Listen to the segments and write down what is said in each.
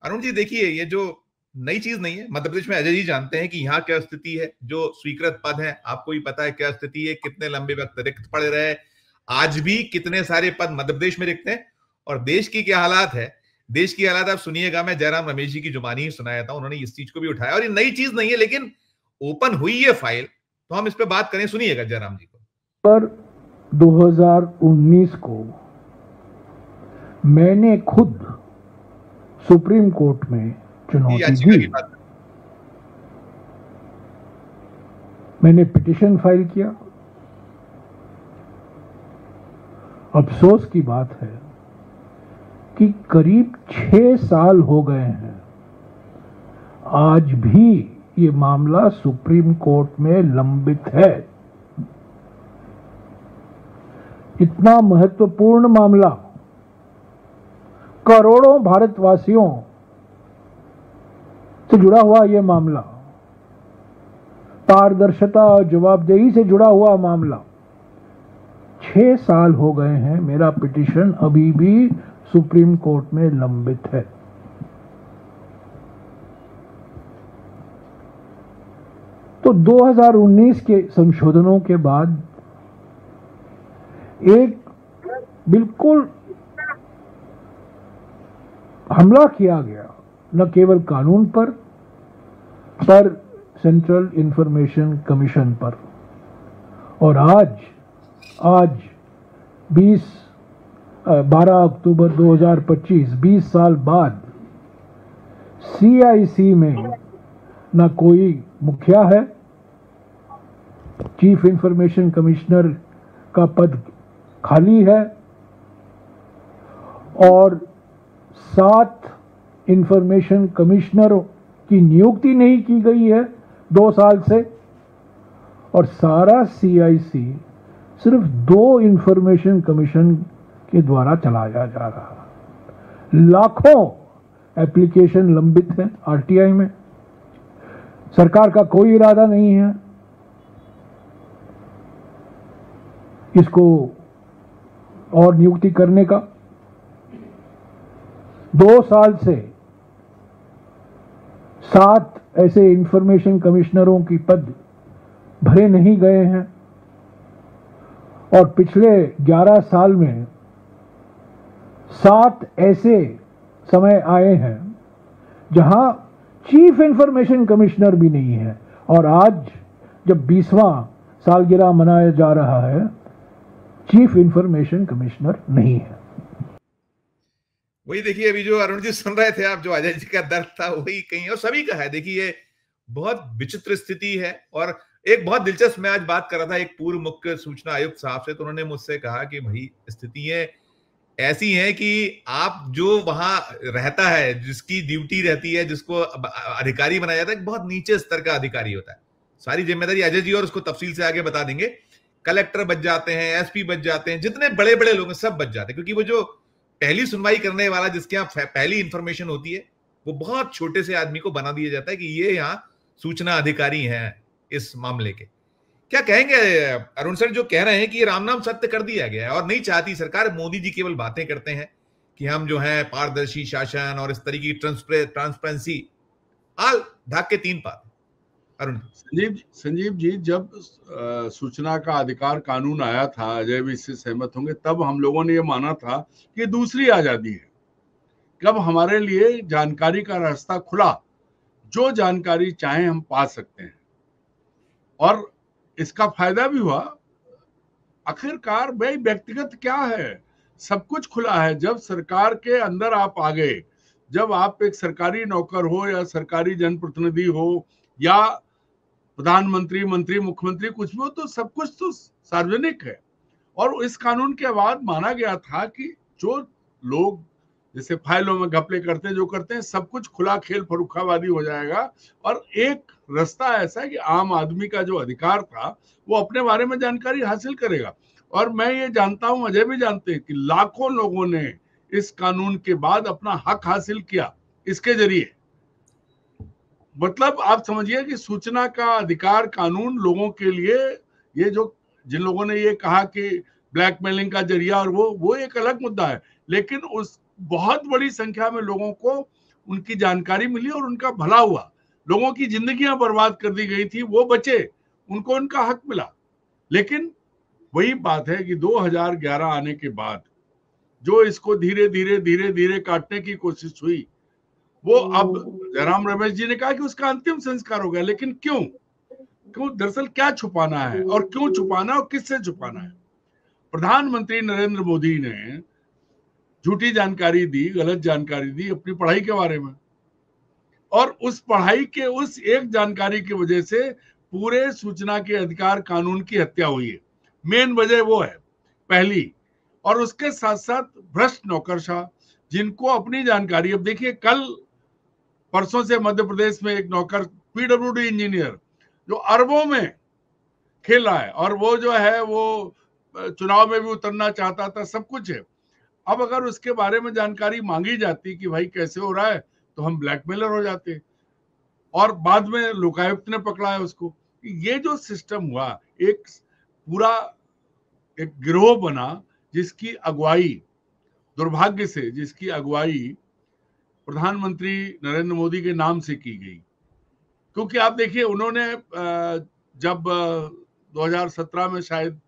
अरुण जी देखिए, ये जो नई चीज नहीं है, मध्य प्रदेश में अजय जी जानते हैं कि यहाँ क्या स्थिति है, जो स्वीकृत पद है आपको भी पता है क्या स्थिति है, कितने लंबे वक्त रिक्त पड़े रहे, आज भी कितने सारे पद मध्य प्रदेश में रिक्त हैं, और देश की क्या हालात है। देश की हालात आप सुनिएगा, मैं जयराम रमेश जी की जुबानी ही सुनाया था, उन्होंने इस चीज को भी उठाया, और ये नई चीज नहीं है, लेकिन ओपन हुई ये फाइल, तो हम इस पर बात करें, सुनिएगा जयराम जी को। पर 2019 को मैंने खुद सुप्रीम कोर्ट में चुनौती दी। मैंने पिटीशन फाइल किया। अफसोस की बात है कि करीब 6 साल हो गए हैं, आज भी ये मामला सुप्रीम कोर्ट में लंबित है। इतना महत्वपूर्ण मामला, करोड़ों भारतवासियों से जुड़ा हुआ यह मामला, पारदर्शिता और जवाबदेही से जुड़ा हुआ मामला, 6 साल हो गए हैं, मेरा पिटीशन अभी भी सुप्रीम कोर्ट में लंबित है। तो 2019 के संशोधनों के बाद एक बिल्कुल हमला किया गया, न केवल कानून पर सेंट्रल इंफॉर्मेशन कमीशन पर। और आज 12 अक्टूबर 2025, 20 साल बाद CIC में न कोई मुखिया है, चीफ इंफॉर्मेशन कमिश्नर का पद खाली है, और 7 इंफॉर्मेशन कमिश्नरों की नियुक्ति नहीं की गई है 2 साल से, और सारा CIC सिर्फ 2 इंफॉर्मेशन कमीशन के द्वारा चलाया जा रहा है। लाखों एप्लीकेशन लंबित हैं RTI में। सरकार का कोई इरादा नहीं है इसको और नियुक्ति करने का। 2 साल से 7 ऐसे इंफॉर्मेशन कमिश्नरों की पद भरे नहीं गए हैं, और पिछले 11 साल में 7 ऐसे समय आए हैं जहां चीफ इंफॉर्मेशन कमिश्नर भी नहीं है, और आज जब 20वां सालगिरह मनाया जा रहा है, चीफ इंफॉर्मेशन कमिश्नर नहीं है। वही देखिए, अभी जो अरुण जी सुन रहे थे आप, जो अजय जी का दर्द था वही कहीं और सभी का है। देखिए बहुत विचित्र स्थिति है, और एक बहुत दिलचस्प, मैं आज बात कर रहा था एक पूर्व मुख्य सूचना आयुक्त साहब से, तो उन्होंने मुझसे कहा कि भाई स्थितियां ऐसी हैं कि आप जो वहां रहता है, जिसकी ड्यूटी रहती है, जिसको अधिकारी बनाया जाता है, बहुत नीचे स्तर का अधिकारी होता है, सारी जिम्मेदारी अजय जी और उसको तफसील से आगे बता देंगे, कलेक्टर बच जाते हैं, SP बच जाते हैं, जितने बड़े बड़े लोग हैं सब बच जाते हैं, क्योंकि वो जो पहली सुनवाई करने वाला, जिसके यहाँ पहली इंफॉर्मेशन होती है, वो बहुत छोटे से आदमी को बना दिया जाता है कि ये यहाँ सूचना अधिकारी हैं इस मामले के। क्या कहेंगे अरुण सर, जो कह रहे हैं कि ये राम नाम सत्य कर दिया गया है और नहीं चाहती सरकार, मोदी जी केवल बातें करते हैं कि हम जो है पारदर्शी शासन और इस तरीके की ट्रांसपेरेंसी, आल ढाक के 3 पात। अरुण संजीव जी, जब सूचना का अधिकार कानून आया था, अजय भी इससे सहमत होंगे, तब हम लोगों ने ये माना था कि दूसरी आजादी है, कब हमारे लिए जानकारी का रास्ता खुला, जो जानकारी चाहे हम पा सकते हैं, और इसका फायदा भी हुआ। आखिरकार भाई व्यक्तिगत क्या है, सब कुछ खुला है। जब सरकार के अंदर आप आ गए, जब आप एक सरकारी नौकर हो या सरकारी जनप्रतिनिधि हो या प्रधानमंत्री, मंत्री, मुख्यमंत्री, कुछ भी हो, तो सब कुछ तो सार्वजनिक है। और इस कानून के बाद माना गया था कि जो लोग जैसे फाइलों में घपले करते हैं, जो करते हैं, सब कुछ खुला खेल फरुखाबादी हो जाएगा, और एक रास्ता ऐसा है कि आम आदमी का जो अधिकार था वो अपने बारे में जानकारी हासिल करेगा। और मैं ये जानता हूं, अजय भी जानते हैं कि लाखों लोगों ने इस कानून के बाद अपना हक हासिल किया इसके जरिए। मतलब आप समझिए कि सूचना का अधिकार कानून लोगों के लिए, ये जो जिन लोगों ने ये कहा कि ब्लैकमेलिंग का जरिया, और वो एक अलग मुद्दा है, लेकिन उस बहुत बड़ी संख्या में लोगों को उनकी जानकारी मिली और उनका भला हुआ। लोगों की जिंदगियां बर्बाद कर दी गई थी, वो बचे, उनको उनका हक मिला। लेकिन वही बात है कि 2011 आने के बाद जो इसको धीरे धीरे काटने की कोशिश हुई, वो अब जयराम रमेश जी ने कहा कि उसका अंतिम संस्कार हो गया। लेकिन क्यों दरअसल क्या छुपाना है, और क्यों छुपाना और किससे छुपाना है? प्रधानमंत्री नरेंद्र मोदी ने झूठी जानकारी दी, गलत जानकारी दी अपनी पढ़ाई के बारे में, और उस पढ़ाई के उस एक जानकारी की वजह से पूरे सूचना के अधिकार कानून की हत्या हुई है। मेन वजह वो है पहली। और उसके साथ साथ भ्रष्ट नौकरशाह, जिनको अपनी जानकारी, अब देखिए कल परसों से मध्य प्रदेश में एक नौकर पीडब्ल्यूडी इंजीनियर जो अरबों में खेल रहा है, और वो जो है वो चुनाव में भी उतरना चाहता था, सब कुछ है। अब अगर उसके बारे में जानकारी मांगी जाती कि भाई कैसे हो रहा है, तो हम ब्लैकमेलर हो जाते, और बाद में लोकायुक्त ने पकड़ा है उसको। ये जो सिस्टम हुआ, एक पूरा एक गिरोह बना, जिसकी अगुवाई, दुर्भाग्य से जिसकी अगुवाई प्रधानमंत्री नरेंद्र मोदी के नाम से की गई। क्योंकि आप देखिए, उन्होंने जब 2017 में शायद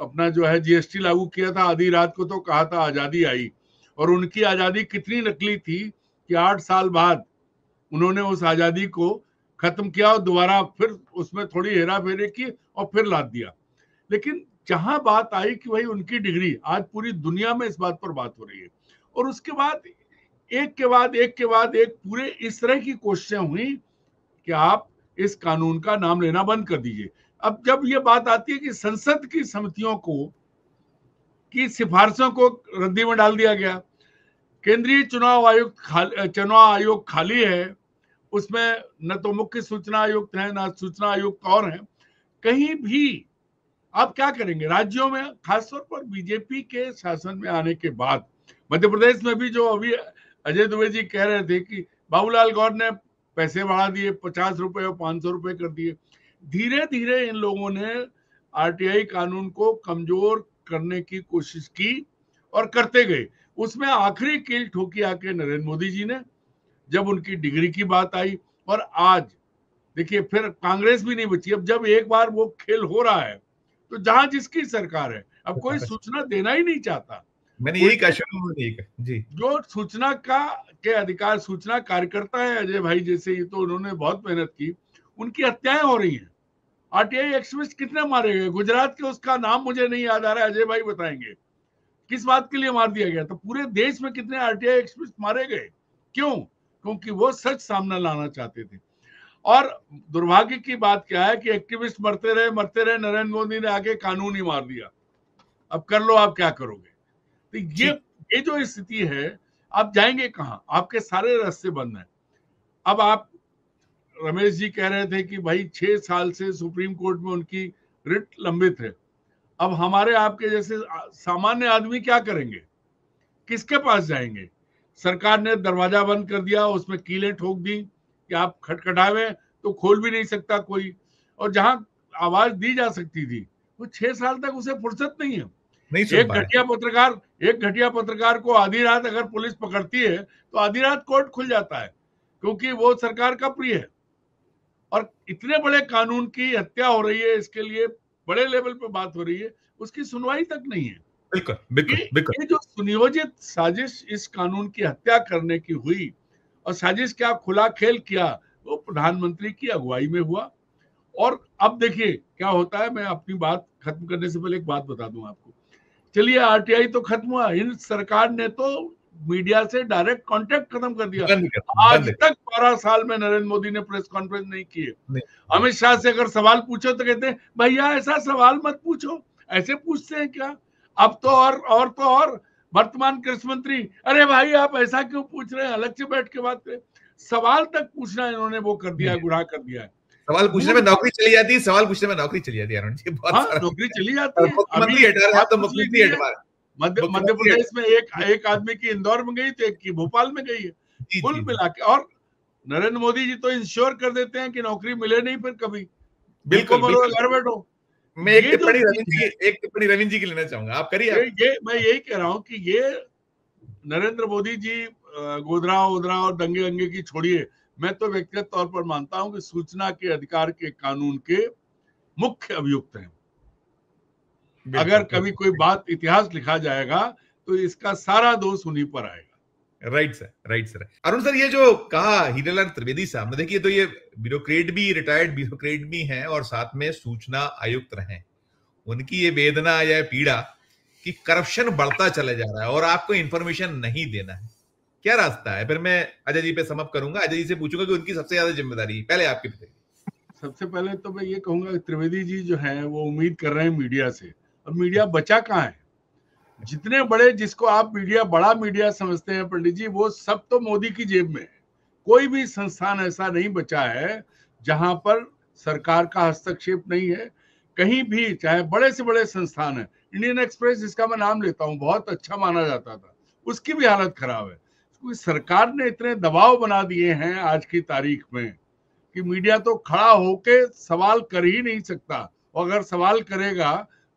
अपना जो है जीएसटी लागू किया था, आधी रात को तो कहा था आजादी आई, और उनकी आजादी कितनी नकली थी कि 8 साल बाद उन्होंने उस आजादी को खत्म किया और दोबारा फिर उसमें थोड़ी हेरा फेरी की और फिर लाद दिया। लेकिन जहां बात आई कि भाई उनकी डिग्री, आज पूरी दुनिया में इस बात पर बात हो रही है, और उसके बाद एक के बाद एक पूरे इस तरह की कोशिशें हुई कि आप इस कानून का नाम लेना बंद कर दीजिए। अब जब ये बात आती है कि संसद की समितियों की सिफारिशों को रद्दी में डाल दिया गया, केंद्रीय चुनाव आयोग खाली है, उसमें न तो मुख्य सूचना आयुक्त है, न सूचना आयुक्त और हैं, कहीं भी आप क्या करेंगे? राज्यों में, खासतौर पर बीजेपी के शासन में आने के बाद, मध्य प्रदेश में भी जो अभी अजय दुबे जी कह रहे थे कि बाबूलाल गौर ने पैसे बढ़ा दिए, 50 रुपए और 500 रुपए कर दिए। धीरे धीरे इन लोगों ने आरटीआई कानून को कमजोर करने की कोशिश की और करते गए। उसमें आखिरी कील ठोकी आके नरेंद्र मोदी जी ने, जब उनकी डिग्री की बात आई। और आज देखिए फिर कांग्रेस भी नहीं बची। अब जब एक बार वो खेल हो रहा है, तो जहां जिसकी सरकार है, अब कोई सूचना देना ही नहीं चाहता। मैंने यही कहा शुरू में, जी, जो सूचना के अधिकार, सूचना कार्यकर्ता है अजय भाई जैसे, ये तो उन्होंने बहुत मेहनत की, उनकी हत्याएं हो रही हैं। आरटीआई एक्टिविस्ट कितने मारे गए? गुजरात के, उसका नाम मुझे नहीं याद आ रहा है, अजय भाई बताएंगे किस बात के लिए मार दिया गया। तो पूरे देश में कितने आरटीआई एक्टिविस्ट मारे गए? क्यों? क्योंकि वो सच सामने लाना चाहते थे। और दुर्भाग्य की बात क्या है कि एक्टिविस्ट मरते रहे, नरेंद्र मोदी ने आके कानून ही मार दिया। अब कर लो, आप क्या करोगे? तो ये जो स्थिति है, आप जाएंगे कहां? आपके सारे रास्ते बंद हैं। अब आप, रमेश जी कह रहे थे कि भाई 6 साल से सुप्रीम कोर्ट में उनकी रिट लंबित है। अब हमारे आपके जैसे सामान्य आदमी क्या करेंगे? किसके पास जाएंगे? सरकार ने दरवाजा बंद कर दिया, उसमें कीलें ठोक दी कि आप खटखटावे तो खोल भी नहीं सकता कोई, और जहां आवाज दी जा सकती थी, वो 6 साल तक उसे फुर्सत नहीं है। एक घटिया पत्रकार को आधी रात अगर पुलिस पकड़ती है, तो आधी रात कोर्ट खुल जाता है, क्योंकि वो सरकार का प्रिय है। और इतने बड़े कानून की हत्या हो रही है, इसके लिए बड़े लेवल पे बात हो रही है, उसकी सुनवाई तक नहीं है। बिल्कुल। ये जो सुनियोजित साजिश इस कानून की हत्या करने की हुई, और साजिश क्या, खुला खेल किया, वो प्रधानमंत्री की अगुवाई में हुआ। और अब देखिए क्या होता है। मैं अपनी बात खत्म करने से पहले एक बात बता दूं आपको। चलिए आरटीआई तो खत्म हुआ, इन सरकार ने तो मीडिया से डायरेक्ट कांटेक्ट खत्म कर दिया। आज तक 12 साल में नरेंद्र मोदी ने प्रेस कॉन्फ्रेंस नहीं किए। अमित शाह से अगर सवाल पूछो तो कहते हैं भैया ऐसा सवाल मत पूछो, ऐसे पूछते हैं क्या? अब तो और वर्तमान कृषि मंत्री, अरे भाई आप ऐसा क्यों पूछ रहे हैं, अलग से बैठ के बात करें। सवाल तक पूछना इन्होंने वो कर दिया, गुनाह कर दिया है। सवाल पूछने में नौकरी चली जाती है, सवाल पूछने में नौकरी चली जाती है अरुण जी, बहुत नौकरी चली जाती है। मध्य प्रदेश में एक आदमी की इंदौर में गई, तो एक की भोपाल में गई है, कुल मिला के। और नरेंद्र मोदी जी तो इंश्योर कर देते हैं कि नौकरी मिले नहीं फिर कभी, बिल्कुल घर बैठो। मैं एक टिप्पणी रविंद्र जी की लेना चाहूंगा, आप करिए। मैं यही कह रहा हूं कि ये नरेंद्र मोदी जी गोधरा उधरा और दंगे अंगे की छोड़िए, मैं तो व्यक्तिगत तौर पर मानता हूं कि सूचना के अधिकार के कानून के मुख्य अभियुक्त हैं। अगर कभी कोई बात इतिहास लिखा जाएगा तो इसका सारा दोष उन्हीं पर आएगा। Right sir, right sir. Arun sir, ये जो कहा हीरालाल त्रिवेदी साहब ने, देखिए तो ये ब्यूरोक्रेट भी, रिटायर्ड ब्यूरोक्रेट भी हैं और साथ में सूचना आयुक्त रहे। उनकी ये वेदना या पीड़ा कि करप्शन बढ़ता चला जा रहा है और आपको इंफॉर्मेशन नहीं देना है, क्या रास्ता है? फिर मैं अजय जी पे समअप करूंगा, अजय जी से पूछूंगा कि उनकी सबसे ज्यादा जिम्मेदारी पहले आपकी बताइए। सबसे पहले तो मैं ये कहूंगा कि त्रिवेदी जी जो हैं वो उम्मीद कर रहे हैं मीडिया से, और मीडिया बचा कहाँ है? जितने बड़े, जिसको आप मीडिया बड़ा मीडिया समझते हैं पंडित जी, वो सब तो मोदी की जेब में है। कोई भी संस्थान ऐसा नहीं बचा है जहां पर सरकार का हस्तक्षेप नहीं है कहीं भी, चाहे बड़े से बड़े संस्थान है। इंडियन एक्सप्रेस, जिसका मैं नाम लेता हूं, बहुत अच्छा माना जाता था, उसकी भी हालत खराब है। सरकार ने इतने दबाव बना दिए हैं आज की तारीख में कि मीडिया तो खड़ा होके सवाल कर ही नहीं सकता, और अगर सवाल करेगा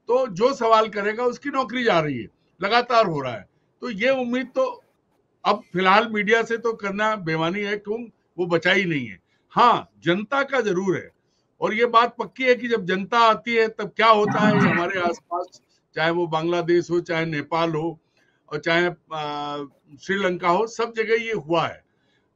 तो जो सवाल करेगा उसकी नौकरी जा रही है, लगातार हो रहा है। तो ये उम्मीद तो अब फिलहाल मीडिया से तो करना बेमानी है, क्यों? वो बचा ही नहीं है। हाँ, जनता का जरूर है, और ये बात पक्की है कि जब जनता आती है तब क्या होता है हमारे आसपास, चाहे वो बांग्लादेश हो, चाहे नेपाल हो, और चाहे श्रीलंका हो, सब जगह ये हुआ है।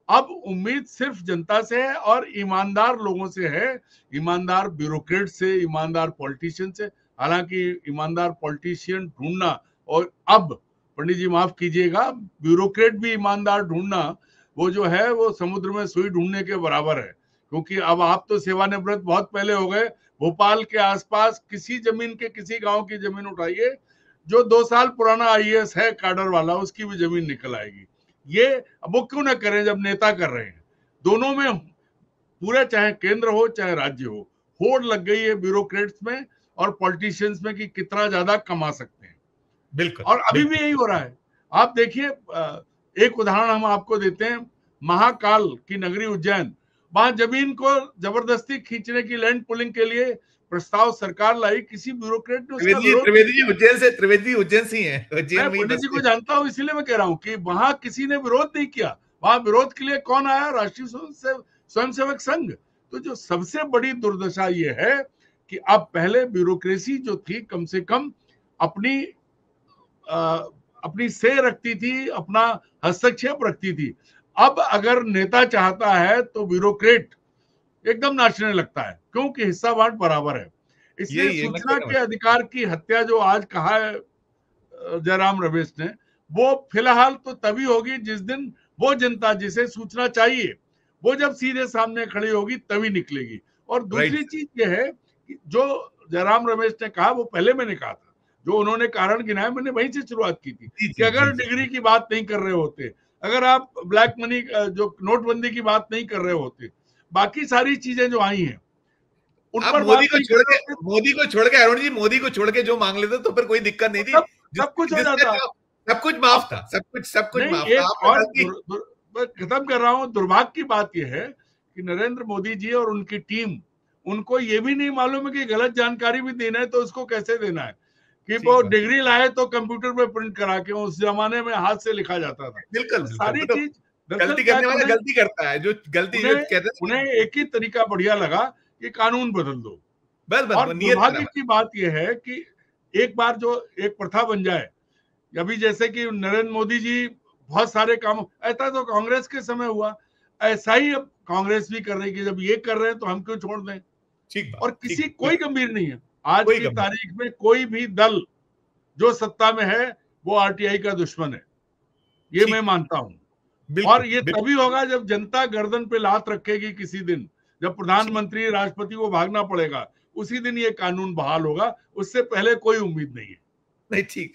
अब उम्मीद सिर्फ जनता से है और ईमानदार लोगों से है, ईमानदार ब्यूरोक्रेट से, ईमानदार पॉलिटिशियन से। हालांकि ईमानदार पॉलिटिशियन ढूंढना, और अब पंडित जी माफ कीजिएगा, ब्यूरोक्रेट भी ईमानदार ढूंढना, वो जो है वो समुद्र में सुई ढूंढने के बराबर है। क्योंकि अब आप तो सेवानिवृत्त बहुत पहले हो गए, भोपाल के आसपास किसी जमीन के, किसी गांव की जमीन उठाइए, जो 2 साल पुराना आईएएस है काडर वाला, उसकी भी जमीन निकल आएगी। ये अब वो क्यों ना करें जब नेता कर रहे हैं? दोनों में पूरा, चाहे केंद्र हो चाहे राज्य हो, होड़ लग गई है ब्यूरोक्रेट्स में और पॉलिटिशियंस में कि कितना ज्यादा कमा सकते हैं। बिल्कुल। और अभी भी यही हो रहा है। आप देखिए, एक उदाहरण हम आपको देते हैं, महाकाल की नगरी उज्जैन, वहां जमीन को जबरदस्ती खींचने की, लैंड पुलिंग के लिए प्रस्ताव सरकार लाई, किसी ब्यूरोक्रेट ने उसका विरोध। त्रिवेदी जी उज्जैन से ही हैं। मैं पंडित जी को जानता हूं, इसीलिए मैं कह रहा हूं कि वहां किसी ने विरोध नहीं किया। वहां विरोध के लिए कौन आया? राष्ट्रीय स्वयंसेवक संघ। तो जो सबसे बड़ी दुर्दशा ये है कि अब पहले ब्यूरोक्रेसी जो थी कम से कम अपनी से रखती थी, अपना हस्तक्षेप रखती थी। अब अगर नेता चाहता है तो ब्यूरोक्रेट एकदम नाचने लगता है, क्योंकि हिस्सा बांट बराबर है। इसलिए सूचना के अधिकार की हत्या जो आज कहा है जयराम रमेश ने, वो फिलहाल तो तभी होगी जिस दिन वो जनता जिसे सूचना चाहिए वो जब सीधे सामने खड़ी होगी तभी निकलेगी। और दूसरी चीज ये है कि जो जयराम रमेश ने कहा वो पहले मैंने कहा था, जो उन्होंने कारण गिनाया मैंने वहीं से शुरुआत की थी कि अगर डिग्री की बात नहीं कर रहे होते, अगर आप ब्लैक मनी जो नोटबंदी की बात नहीं कर रहे होते, बाकी सारी चीजें जो आई हैं उन पर मोदी को छोड़ के अरुण जी, मोदी को छोड़ के जो मांग लेते तो फिर कोई दिक्कत नहीं थी, सब कुछ हो जाता, सब कुछ माफ था, सब कुछ माफ था। और खत्म कर रहा हूं, दुर्भाग्य की बात यह है कि नरेंद्र मोदी जी और उनकी टीम, उनको ये भी नहीं मालूम है कि गलत जानकारी भी देना है तो उसको कैसे देना है। कि वो डिग्री लाए तो कंप्यूटर पे प्रिंट करा के, उस जमाने में हाथ से लिखा जाता था। बिल्कुल, सारी चीज गलती करने वाला गलती करता है, जो गलती कहते हैं उन्हें एक ही तरीका बढ़िया लगा कि कानून बदल दो। और दुर्भाग्य की बात यह है कि एक बार जो एक प्रथा बन जाए, अभी जैसे कि नरेंद्र मोदी जी बहुत सारे काम, ऐसा तो कांग्रेस के समय हुआ, ऐसा ही अब कांग्रेस भी कर रही है कि जब ये कर रहे हैं तो हम क्यों छोड़ दें। और किसी कोई गंभीर नहीं है आज की तारीख में, कोई भी दल जो सत्ता में है वो आरटीआई का दुश्मन है, ये मैं मानता हूं। और ये तभी होगा जब जनता गर्दन पे लात रखेगी किसी दिन, जब प्रधानमंत्री राष्ट्रपति को भागना पड़ेगा, उसी दिन ये कानून बहाल होगा, उससे पहले कोई उम्मीद नहीं है। नहीं, ठीक।